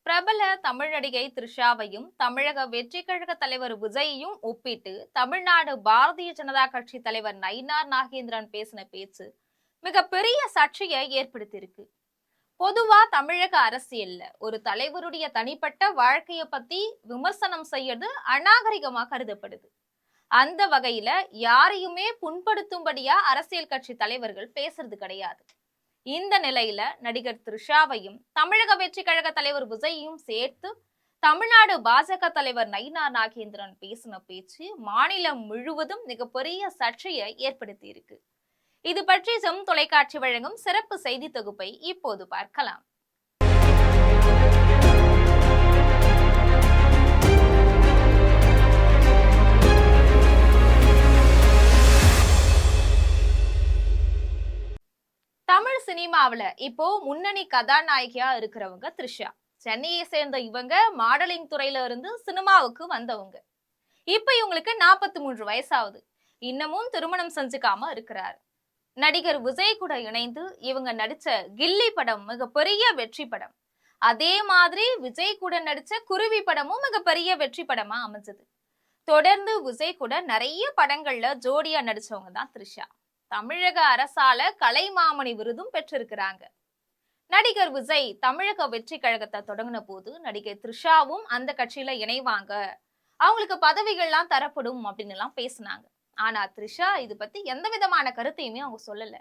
பிரபல தமிழ் நடிகை த்ரிஷாவையும் தமிழக வெற்றி கழக தலைவர் விஜயையும் ஒப்பிட்டு தமிழ்நாடு பாரதிய ஜனதா கட்சி தலைவர் நயினார் நாகேந்திரன் பேசின பேச்சு மிகப்பெரிய சர்ச்சையை ஏற்படுத்தியிருக்கு. பொதுவா தமிழக அரசியல்ல ஒரு தலைவருடைய தனிப்பட்ட வாழ்க்கைய பத்தி விமர்சனம் செய்யறது அநாகரிகமா கருதப்படுது. அந்த வகையில யாரையுமே புண்படுத்தும்படியா அரசியல் கட்சி தலைவர்கள் பேசுறது கிடையாது. இந்த நிலையில நடிகர் த்ரிஷாவையும் தமிழக வெற்றி கழக தலைவர் விஜயையும் சேர்த்து தமிழ்நாடு பாஜக தலைவர் நயினார் நாகேந்திரன் பேசின பேச்சு மாநிலம் முழுவதும் மிகப்பெரிய சர்ச்சையை ஏற்படுத்தி இருக்கு. இது பற்றி ஜெம் தொலைக்காட்சி வழங்கும் சிறப்பு செய்தி தொகுப்பை இப்போது பார்க்கலாம். தமிழ் சினிமாவில இப்போ முன்னணி கதாநாயகியா இருக்கிறவங்க த்ரிஷா. சென்னையை சேர்ந்த இவங்க மாடலிங் துறையில இருந்து சினிமாவுக்கு வந்தவங்க. இப்ப இவங்களுக்கு 43 வயசாகுது. இன்னமும் திருமணம் செஞ்சுக்காம இருக்கிறாரு. நடிகர் விஜய் கூட இணைந்து இவங்க நடிச்ச கில்லி படம் மிகப்பெரிய வெற்றி படம். அதே மாதிரி விஜய் கூட நடிச்ச குருவி படமும் மிகப்பெரிய வெற்றி படமா அமைஞ்சது. தொடர்ந்து விஜய் கூட நிறைய படங்கள்ல ஜோடியா நடிச்சவங்க தான் த்ரிஷா. தமிழக அரசால கலைமாமணி விருதும் பெற்றிருக்கிறாங்க. நடிகர் விஜய் தமிழக வெற்றி கழகத்தை தொடங்கின போது நடிகை த்ரிஷாவும் அந்த கட்சியில இணைவாங்க, அவங்களுக்கு பதவிகள்லாம் தரப்படும் அப்படின்னு எல்லாம் பேசினாங்க. ஆனா த்ரிஷா இது பத்தி எந்த விதமான கருத்தையுமே அவங்க சொல்லல.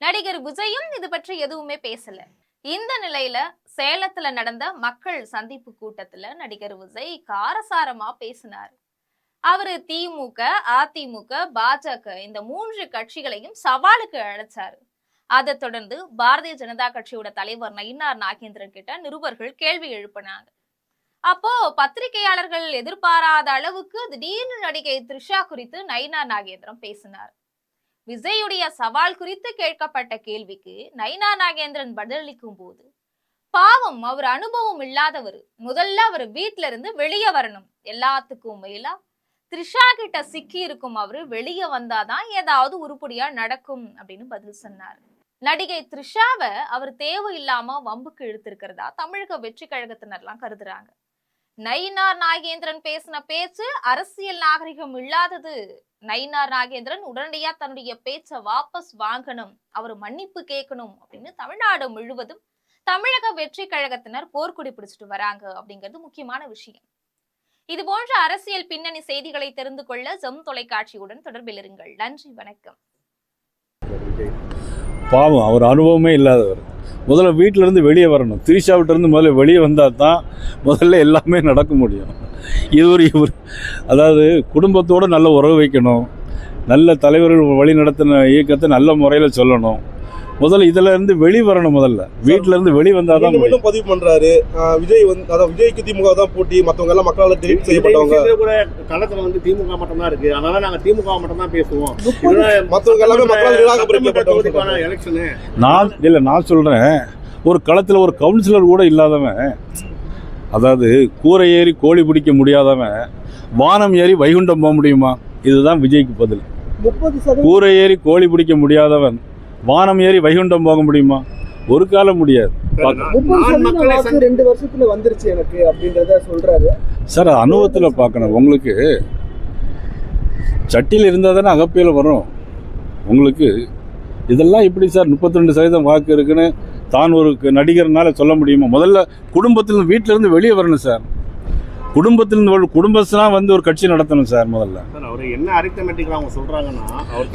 நடிகர் விஜயும் இது பற்றி எதுவுமே பேசல. இந்த நிலையில சேலத்துல நடந்த மக்கள் சந்திப்பு கூட்டத்துல நடிகர் விஜய் காரசாரமா பேசினார். அவரு திமுக, அதிமுக, பாஜக இந்த 3 கட்சிகளையும் சவாலுக்கு அழைச்சாரு. அதை தொடர்ந்து பாரதிய ஜனதா கட்சியோட தலைவர் நயினார் நாகேந்திரன் கிட்ட நிருபர்கள் கேள்வி எழுப்பினாங்க. அப்போ பத்திரிகையாளர்கள் எதிர்பாராத அளவுக்கு திடீர்னு நடிகை த்ரிஷா குறித்து நயினார் நாகேந்திரன் பேசினார். விஜயுடைய சவால் குறித்து கேட்கப்பட்ட கேள்விக்கு நயினார் நாகேந்திரன் பதிலளிக்கும் போது, பாவம் அவர் அனுபவம் இல்லாதவர், முதல்ல அவர் வீட்டுல இருந்து வெளியே வரணும், எல்லாத்துக்கும் மேலா த்ரிஷா கிட்ட சிக்கி இருக்கும் அவரு வெளியே வந்தாதான் ஏதாவது உருப்படியா நடக்கும் அப்படின்னு பதில் சொன்னார். நடிகை த்ரிஷாவை அவர் தேவையில்லாம வம்புக்கு இழுத்திருக்கிறதா தமிழக வெற்றி கழகத்தினர்லாம் கருதுறாங்க. நயினார் நாகேந்திரன் பேசின பேச்சு அரசியல் நாகரிகம் இல்லாதது. நயினார் நாகேந்திரன் உடனடியா தன்னுடைய பேச்சை வாபஸ் வாங்கணும், அவர் மன்னிப்பு கேட்கணும் அப்படின்னு தமிழ்நாடு முழுவதும் தமிழக வெற்றி கழகத்தினர் போர்க்குடி பிடிச்சிட்டு வராங்க அப்படிங்கிறது முக்கியமான விஷயம். இது போன்ற அரசியல் பின்னணி செய்திகளை தெரிந்து கொள்ள ஜெம் தொலைக்காட்சியுடன் தொடர்பில் இருங்கள். நன்றி, வணக்கம். பாவம், அவர் அனுபவமே இல்லாதவர். முதல்ல வீட்டிலேருந்து வெளியே வரணும். த்ரிஷாவிட்டிருந்து முதல்ல வெளியே வந்தால் தான் முதல்ல எல்லாமே நடக்க முடியும். அதாவது குடும்பத்தோடு நல்ல உறவு வைக்கணும், நல்ல தலைவர்கள் வழி நடத்தின இயக்கத்தை நல்ல முறையில் சொல்லணும். முதல்ல இதுல இருந்து வெளி வரணும். முதல்ல வீட்டுல இருந்து வெளி வந்தாதான் பதிவு பண்றாரு விஜய். அதாவது விஜய்க்கு திமுக தான் போட்டி, மற்றவங்க எல்லாம் மக்களால் தெரிவு செய்யப்பட்டவங்க. கூட களத்துல வந்து திமுக மட்டும் தான் இருக்கு, அதனால நாங்க திமுக மட்டும் தான் பேசுவோம், மற்றவங்க எல்லாமே மக்களால் நிராகரிக்கப்பட்டவங்க எலெக்ஷனு. நான் சொல்றேன், ஒரு களத்துல ஒரு கவுன்சிலர் கூட இல்லாதவன், அதாவது கூரை ஏறி கோழி பிடிக்க முடியாதவன் வானம் ஏறி வைகுண்டம் போக முடியுமா? இதுதான் விஜய்க்கு பதில். கூரை ஏறி கோழி பிடிக்க முடியாதவன் வானம் ஏறி வைகுண்டம் போக முடியுமா? ஒரு காலம் முடியாது. 2 வருஷத்துல வந்துருச்சு எனக்கு அப்படின்றத சொல்றாரு சார். அனுபவத்தில் பார்க்கணும். உங்களுக்கு சட்டியில் இருந்தால் தானே அகப்பையில் வரும். உங்களுக்கு இதெல்லாம் இப்படி சார் 32% வாக்கு இருக்குன்னு தான் ஒரு நடிகர்னால சொல்ல முடியுமா? முதல்ல குடும்பத்திலிருந்து வீட்டிலிருந்து வெளியே வரணும் சார். குடும்பத்தினா வந்து ஒரு கட்சி நடத்தணும் சார். முதல்ல என்ன அரித்தமெட்டிக் அவங்க சொல்றாங்கன்னா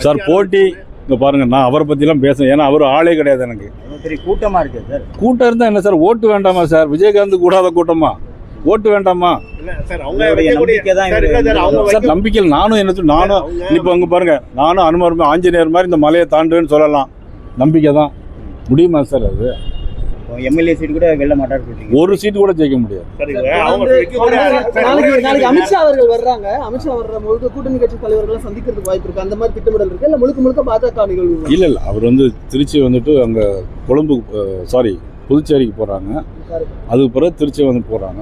சார் போட்டி. இங்கே பாருங்க, நான் அவரை பற்றிலாம் பேசுகிறேன். ஏன்னா அவர் ஆளே கிடையாது. எனக்கு பெரிய கூட்டமாக இருக்கு சார். கூட்டம் இருந்தால் என்ன சார்? ஓட்டு வேண்டாமா சார்? விஜயகாந்த் கூடாத கூட்டமா? ஓட்டு வேண்டாமா சார்? நம்பிக்கை. நானும் இப்போ அங்கே பாருங்க, நானும் அனுமதி ஆஞ்சநேயர் மாதிரி இந்த மலையை தாண்டுன்னு சொல்லலாம். நம்பிக்கை தான். முடியுமா சார்? அது எம்எல்ஏ சீட் கூட வெல்ல மாட்டாரு, ஒரு சீட் கூட ஜெயிக்க முடியாது. அமித்ஷா அவர்கள் வர்றாங்க. அமித்ஷா வர்ற முழுக்க கூட்டணி கட்சி தலைவர்கள் சந்திக்கிறதுக்கு வாய்ப்பு இருக்கு. அந்த மாதிரி திட்டமிடல் இருக்கு இல்ல முழுக்க பாஜக நிகழ்வு? இல்ல அவர் வந்து திருச்சி வந்துட்டு அங்க கொழும்பு புதுச்சேரிக்கு போறாங்க. அதுக்கு பிறகு திருச்சி வந்து போறாங்க.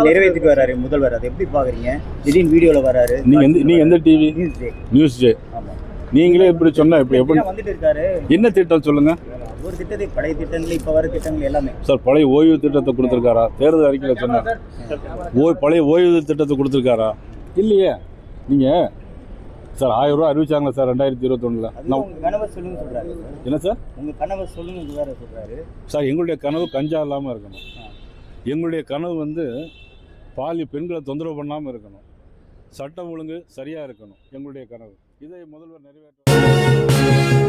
நிறைவேற்றிட்டு வராரு முதல்வர். அதை எப்படி பாக்குறீங்க? திடீர்னு வீடியோல வராரு. நீங்க எந்த டிவி? News J. நீங்களே இப்படி சொன்னா எப்படி? என்ன திட்டம் சொல்லுங்க. ஒரு திட்டத்தை பழைய திட்டங்கள் இப்போ வர திட்டங்கள் எல்லாமே சார் பழைய ஓய்வு திட்டத்தை கொடுத்துருக்காரா? தேர்தல் அறிக்கையில் சொன்னாங்க பழைய ஓய்வு திட்டத்தை கொடுத்துருக்காரா? இல்லையே. நீங்கள் சார் 1000 ரூபா அறிவிச்சாங்களா சார் 2021? உங்க கணவர் சொல்லுங்க சொல்றாரு. என்ன சார்? உங்க கணவர் சொல்லுங்க வேற சொல்றாரு. சார் எங்களுடைய கனவு கஞ்சா இல்லாமல் இருக்கணும். எங்களுடைய கனவு வந்து பெண்களை தொந்தரவு பண்ணாமல் இருக்கணும். சட்டம் ஒழுங்கு சரியாக இருக்கணும். எங்களுடைய கனவு இதை முதல்வர் நிறைவேற்ற